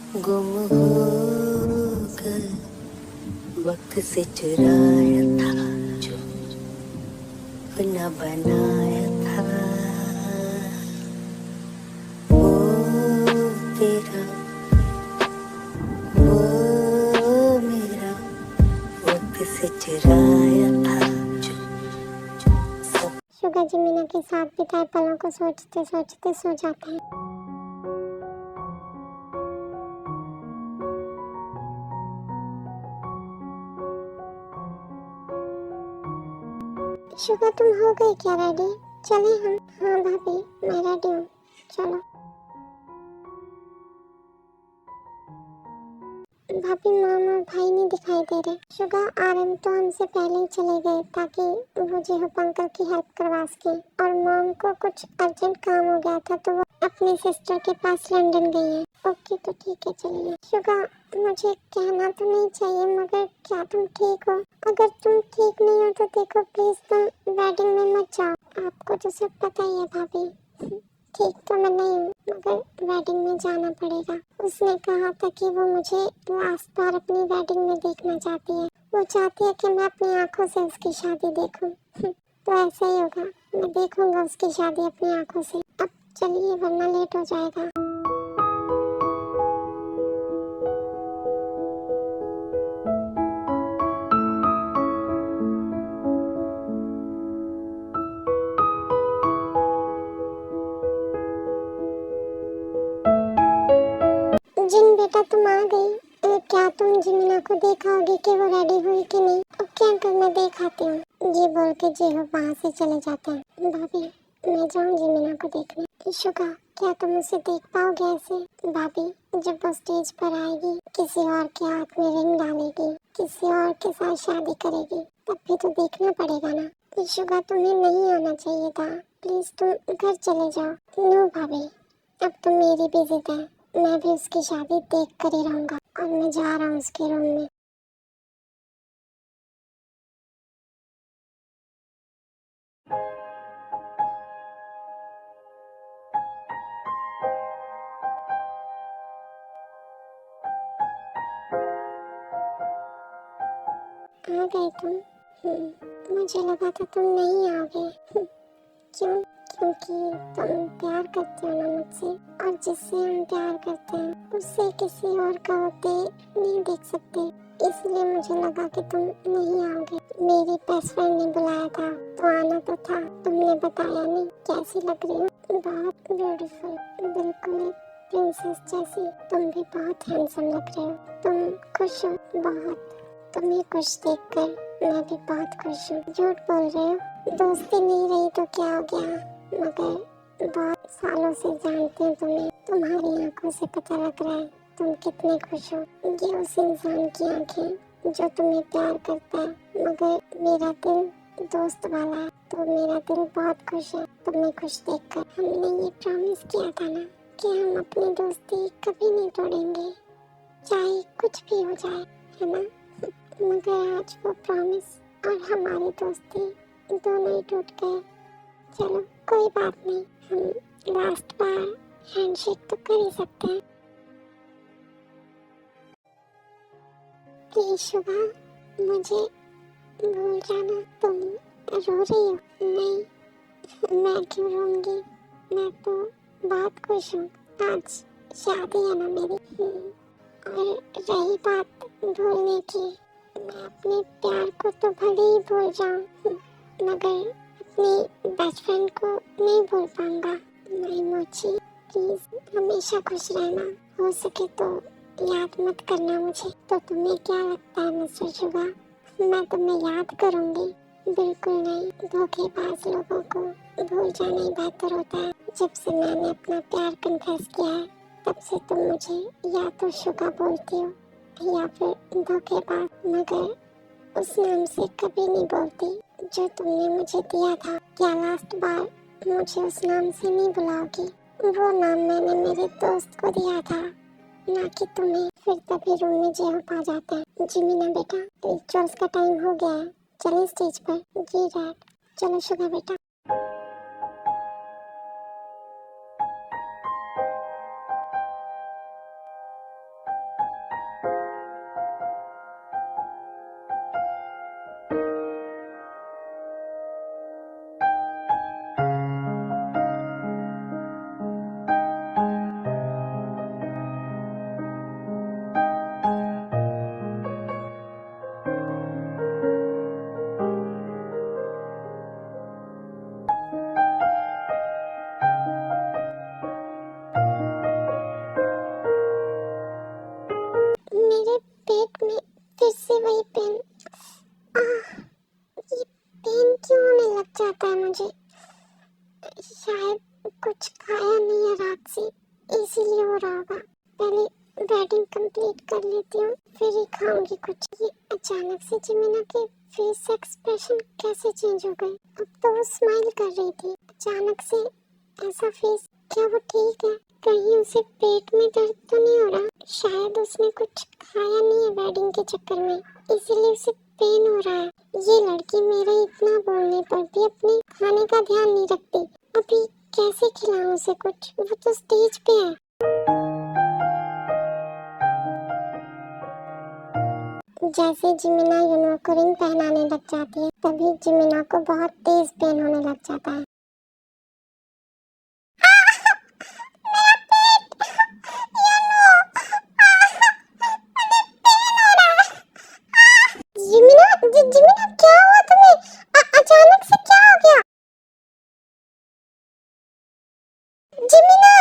गुम हो कर वक्त से चुराया था जो न बनाया था। वो तेरा वो मेरा वक्त से चुराया था जो। शुगा जी मीना के साथ बिताए पलों को सोचते सोचते सो जाते हैं। शुगा तुम हो गई क्या रेडी? चले हम? हाँ भाभी मैं रेडी हूँ, चलो। भाभी मॉम और भाई नहीं दिखाई दे रहे। शुगा आरएम तो हमसे पहले ही चले गए ताकि वो जेहूप अंकल की हेल्प करवा सके, और मॉम को कुछ अर्जेंट काम हो गया था तो वो अपनी सिस्टर के पास लंदन गई है। ओके तो ठीक है चलिए। शुगा मुझे कहना तो नहीं चाहिए मगर क्या तुम ठीक हो? अगर तुम ठीक नहीं हो तो देखो प्लीज तुम वेडिंग में मत जाओ। आपको तो सब पता ही है भाभी। ठीक तो मैं नहीं हूँ मगर वेडिंग में जाना पड़ेगा। उसने कहा था कि वो मुझे लास्ट बार अपनी वेडिंग में देखना चाहती है। वो चाहती है कि मैं अपनी आंखों से उसकी शादी देखूं। तो ऐसा ही होगा, मैं देखूंगा उसकी शादी अपनी आंखों से। अब चलिए वरना लेट हो जाएगा। जिन बेटा तुम आ गई। क्या तुम जिमिना को देखा होगी कि वो रेडी हुई कि नहीं? ओके अंकल मैं देख आती हूँ। ये बोल के जेहू वहाँ से चले जाते हैं। भाभी मैं जाऊँ जिमिना को देखने? शुगा क्या तुम उसे देख पाओगे ऐसे? भाभी जब वो स्टेज पर आएगी, किसी और के हाथ में रिंग डालेगी, किसी और के साथ शादी करेगी, तब भी तो देखना पड़ेगा ना। शुगा तुम्हें नहीं आना चाहिए था, प्लीज तुम घर चले जाओ। नो भाभी अब तुम मेरी भी जिद है, मैं भी उसकी शादी देख कर ही रहूंगा। और मैं जा रहा हूँ उसके रूम में। आ गए तुम? मुझे लगा था तुम नहीं आओगे। क्यों? क्योंकि तुम प्यार करते हो ना मुझसे, और जिससे हम प्यार करते हैं उससे किसी और का होते नहीं देख सकते, इसलिए मुझे लगा कि तुम नहीं आओगे। मेरी बेस्ट फ्रेंड ने बुलाया था तो आना तो था। तुमने बताया नहीं। कैसी लग रही हो? बहुत ब्यूटीफुल, बिल्कुल एक प्रिंसेस जैसी। तुम भी बहुत हैंडसम लग रहे हो। तुम खुश हो? बहुत। तुम्हें खुश देखकर मैं भी बहुत खुश हूँ। झूठ बोल रहे हो? दोस्ती नहीं रही तो क्या हो गया, मगर बहुत सालों से जानते हैं तुम्हें। तुम्हारी आंखों से पता लग रहा है तुम कितने खुश हो। ये उस इंसान की आंखें जो तुम्हें प्यार करता है, मगर मेरा दिल दोस्त वाला है तो मेरा दिल बहुत खुश है तुम्हें खुश देखकर। हमने ये प्रॉमिस किया था ना कि हम अपनी दोस्ती कभी नहीं तोड़ेंगे, चाहे कुछ भी हो जाए, है ना? मगर आज वो प्रॉमिस और हमारी दोस्ती दोनों ही टूट गए। चलो कोई बात नहीं, हम लास्ट बार हैंडशेक तो कर ही सकते हैं। प्लीज शुभा मुझे भूल जाना। तुम रो रही हो? नहीं मैं क्यों रोऊंगी, मैं तो बहुत खुश हूँ। आज शादी है ना मेरी। और रही बात भूलने की, मैं अपने प्यार को तो भले ही भूल जाऊं, मगर अपनी बेस्ट फ्रेंड को नहीं भूल पाऊंगा। नहीं मोची प्लीज हमेशा खुश रहना, हो सके तो याद मत करना मुझे। तो तुम्हें क्या लगता है मिस्टर शुगा, मैं तुम्हें याद करूंगी? बिल्कुल नहीं, धोखेबाज लोगों को भूल जाना ही बेहतर होता है। जब से मैंने अपना प्यार कन्फेस किया है तब से तुम मुझे या तो शुगा बोलती हो या फिर धोखेबाज, मगर उस नाम से कभी नहीं बोलती जो तुमने मुझे दिया था। क्या लास्ट बार मुझे उस नाम से नहीं बुलाओगी? वो नाम मैंने मेरे दोस्त को दिया था, ना कि तुम्हें। फिर तभी रूम में जेहूप आ जाता है। जिमीना बेटा रिचुअल्स का टाइम हो गया है, चलिए स्टेज पर। जी डैड। चलो शुगा बेटा। पहले वेडिंग कंप्लीट कर लेती हूँ, फिर ही खाऊंगी कुछ। ये अचानक से जिमिना के फेस एक्सप्रेशन कैसे चेंज हो गए? अब तो वो स्माइल कर रही थी, अचानक से ऐसा फेस। क्या वो ठीक है? कहीं उसे पेट में दर्द तो नहीं हो रहा? शायद उसने कुछ खाया नहीं है वेडिंग के चक्कर में, इसीलिए उसे पेन हो रहा है। ये लड़की मेरे इतना बोलने पर भी अपने खाने का ध्यान नहीं रखती। अभी कैसे खिलाऊं उसे कुछ? वो तो स्टेज पे है। जैसे जिमिना यूनो को रिंग पहनाने लग जाती है, तभी जिमिना को बहुत तेज पेन होने लग जाता है। जिमिना, जिमिना क्या हुआ तुम्हें? अचानक से क्या हो गया? जिमिना,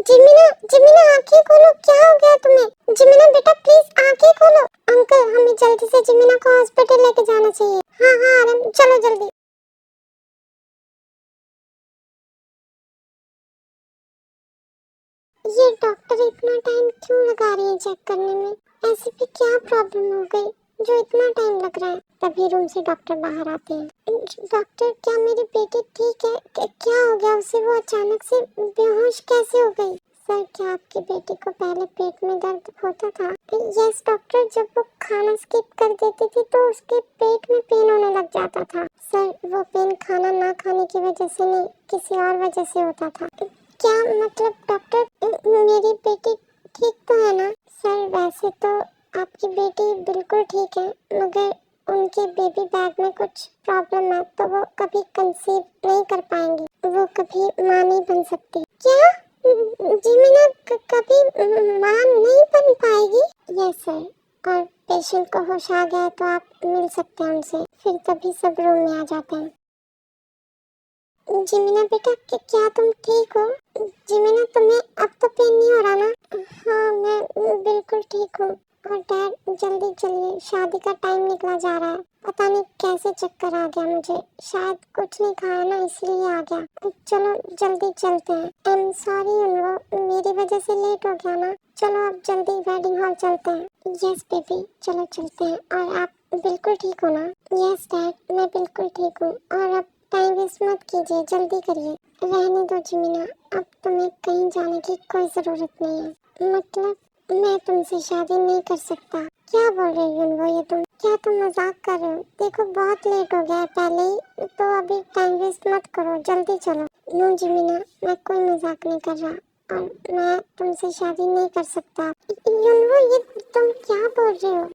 जिमिना, जिमिना आंखें खोलो, क्या हो गया तुम्हें? जिमिना बेटा प्लीज आंखें खोलो। अंकल हमें जल्दी से जिमिना को हॉस्पिटल लेके जाना चाहिए। हाँ हाँ आरम, चलो जल्दी। ये डॉक्टर इतना टाइम क्यों लगा रही है चेक करने में? ऐसी भी क्या प्रॉब्लम हो गई जो इतना टाइम लग रहा है? तभी रूम से डॉक्टर बाहर आते हैं। डॉक्टर क्या मेरी बेटी ठीक है? क्या हो गया उसे? वो अचानक से बेहोश कैसे हो गई? सर क्या आपकी बेटी को पहले पेट में दर्द होता था? यस डॉक्टर, जब वो खाना स्किप कर देती थी तो उसके पेट में पेन होने लग जाता था। सर वो पेन खाना ना खाने की वजह से नहीं, किसी और वजह से होता था। क्या मतलब डॉक्टर, मेरी बेटी ठीक तो है ना? सर वैसे तो आपकी बेटी बिल्कुल ठीक है, मगर उनके बेबी बैग में कुछ प्रॉब्लम है, तो वो कभी कंसीव नहीं कर पाएंगी, वो कभी माँ नहीं बन सकती। क्या जिमिना कभी माँ नहीं बन पाएगी? यस सर, और पेशेंट को होश आ गया तो आप मिल सकते हैं उनसे। फिर तभी सब रूम में आ जाते हैं। जिमिना बेटा क्या तुम ठीक हो? जिमिना तुम्हें अब तो पेन नहीं हो रहा ना? हाँ मैं बिल्कुल ठीक हूँ। और डैड जल्दी चलिए, शादी का टाइम निकला जा रहा है। पता नहीं कैसे चक्कर आ गया मुझे, शायद कुछ नहीं खाया ना इसलिए आ गया। चलो जल्दी चलते हैं। आई एम सॉरी उनको, मेरी वजह से लेट हो गया ना। चलो अब जल्दी वेडिंग हॉल चलते हैं। यस बेबी चलो चलते हैं। और आप बिल्कुल ठीक हो ना? यस डैड मैं बिल्कुल ठीक हूँ। और अब टाइम वेस्ट मत कीजिए, जल्दी करिए। रहने दो जिमिना, अब तुम्हें कहीं जाने की कोई जरूरत नहीं है। मतलब मैं तुमसे शादी नहीं कर सकता? क्या बोल रही हो वो? ये तुम क्या मजाक कर रहे हो? देखो बहुत लेट हो गया है पहले ही, तो अभी टाइम वेस्ट मत करो, जल्दी चलो। नो जिमिना मैं कोई मजाक नहीं कर रहा, और मैं तुमसे शादी नहीं कर सकता। युनवो ये तुम क्या बोल रहे हो?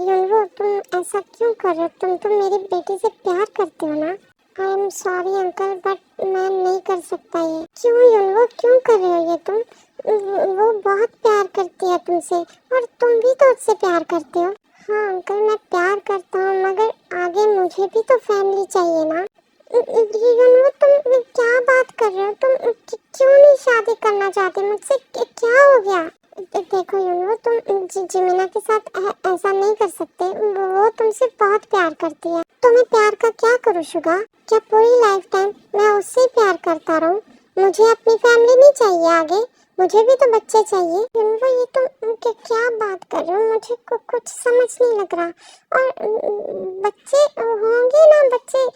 युनवो तुम ऐसा क्यों कर रहे हो? तुम तो मेरी बेटी से प्यार करते हो ना? I am sorry uncle but मैं नहीं कर सकता ये। क्यों युनवो क्यों कर रहे हो ये तुम? वो बहुत प्यार करती है तुमसे, और तुम भी तो उससे प्यार करते हो। हाँ अंकल मैं प्यार करता हूँ, मगर आगे मुझे भी तो फैमिली चाहिए ना। युनवो तुम क्या बात कर रहे हो? तुम क्यों नहीं शादी करना चाहते मुझसे? क्या हो गया? देखो युनवो तुम जिमिना के साथ ऐसा नहीं कर सकते, वो तुमसे बहुत प्यार करती है। तो मैं प्यार का क्या करूँ शुगा? क्या पूरी लाइफ टाइम मैं उससे ही प्यार करता रहूं? मुझे अपनी फैमिली नहीं चाहिए आगे? मुझे भी तो बच्चे चाहिए। युनवो ये तुम क्या बात कर रहे हो? मुझे कुछ समझ नहीं लग रहा। और बच्चे होंगे ना बच्चे,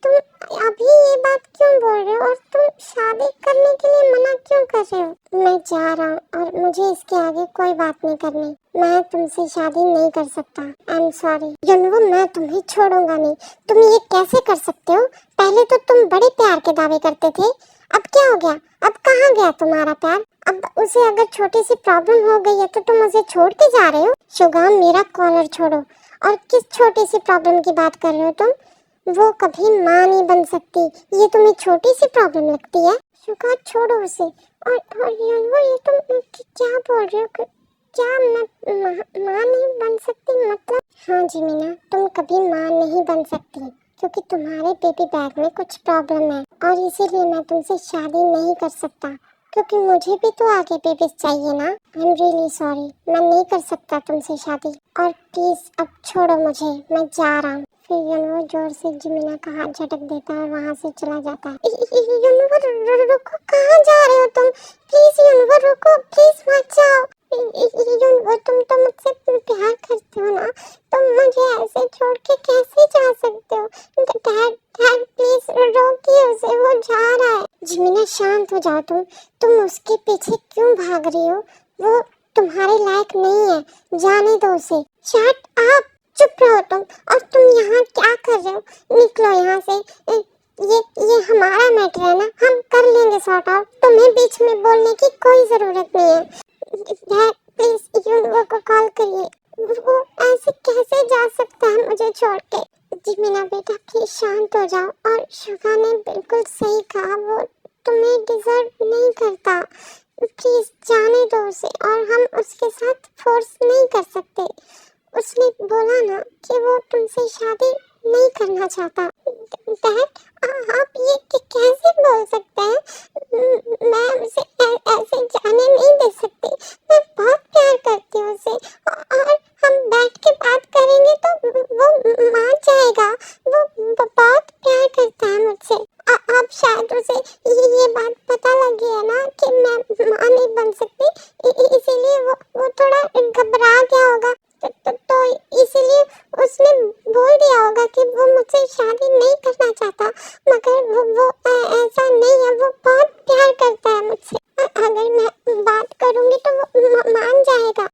तुम अभी ये बात क्यों बोल रहे हो? और तुम शादी करने के लिए मना क्यों कर रहे हो? मैं जा रहा हूँ और मुझे इसके आगे कोई बात नहीं करनी। मैं तुमसे शादी नहीं कर सकता। I am sorry. युनवो मैं तुम्हें छोड़ूंगा नहीं। तुम ये कैसे कर सकते हो? पहले तो तुम बड़े प्यार के दावे करते थे, अब क्या हो गया? अब कहाँ गया तुम्हारा प्यार? अब उसे अगर छोटी सी प्रॉब्लम हो गई है तो तुम उसे छोड़ के जा रहे हो? शुगाम मेरा कॉलर छोड़ो। और किस छोटी सी प्रॉब्लम की बात कर रहे हो तुम? वो कभी माँ नहीं बन सकती, ये तुम्हें छोटी सी प्रॉब्लम लगती है? शुगा छोड़ो उसे। और ये तुम क्या बोल रहे हो? क्या मैं माँ नहीं बन सकती मतलब? हाँ जिमिना तुम कभी माँ नहीं बन सकती, क्योंकि तुम्हारे बेबी बैग में कुछ प्रॉब्लम है, और इसीलिए मैं तुमसे शादी नहीं कर सकता, क्योंकि मुझे भी तो आगे बेबीज चाहिए ना। आई एम रियली सॉरी, मैं नहीं कर सकता तुमसे शादी। और प्लीज अब छोड़ो मुझे, मैं जा रहा हूँ। फिर यूनो जोर से जिमिना का हाथ झटक देता है और वहाँ से चला जाता है। यूनो रुको, कहाँ जा रहे हो तुम? प्लीज यूनो रुको, प्लीज मत जाओ। यूनो तुम तो मुझसे प्यार करते हो ना, तुम मुझे ऐसे छोड़ के कैसे जा सकते हो? डैड डैड प्लीज रोकिए उसे, वो जा रहा है। जिमिना शांत हो जाओ तुम उसके पीछे क्यों भाग रही हो? वो तुम्हारे लायक नहीं है, जाने दो उसे। शट अप, चुप रहो तुम। और तुम यहाँ क्या कर रहे हो? निकलो यहाँ से। ये हमारा मैटर है ना, हम कर लेंगे सॉर्ट आउट, तुम्हें बीच में बोलने की कोई जरूरत नहीं है। डैड प्लीज यूनो को कॉल करिए, वो ऐसे कैसे जा सकता है मुझे छोड़ के? जिमिना बेटा प्लीज शांत हो जाओ। और शुगा ने बिल्कुल सही कहा, वो तुम्हें डिजर्व नहीं करता। प्लीज जाने दो उसे, और हम उसके साथ फोर्स नहीं कर सकते। उसने बोला ना कि वो तुमसे शादी नहीं करना चाहता। डैड आप ये कैसे बोल सकते हैं? मैं उसे ऐसे जाने नहीं दे सकती। मैं बहुत प्यार करती हूँ उसे, और हम बैठ के बात करेंगे तो वो मान जाएगा। वो बहुत प्यार करता है मुझसे। अब शायद उसे ये बात पता लगी है ना कि मैं माँ नहीं बन सकती, इसीलिए वो थोड़ा घबरा गया होगा। तो इसीलिए उसने बोल दिया होगा कि वो मुझसे शादी नहीं करना चाहता। मगर वो ऐसा नहीं है, वो बहुत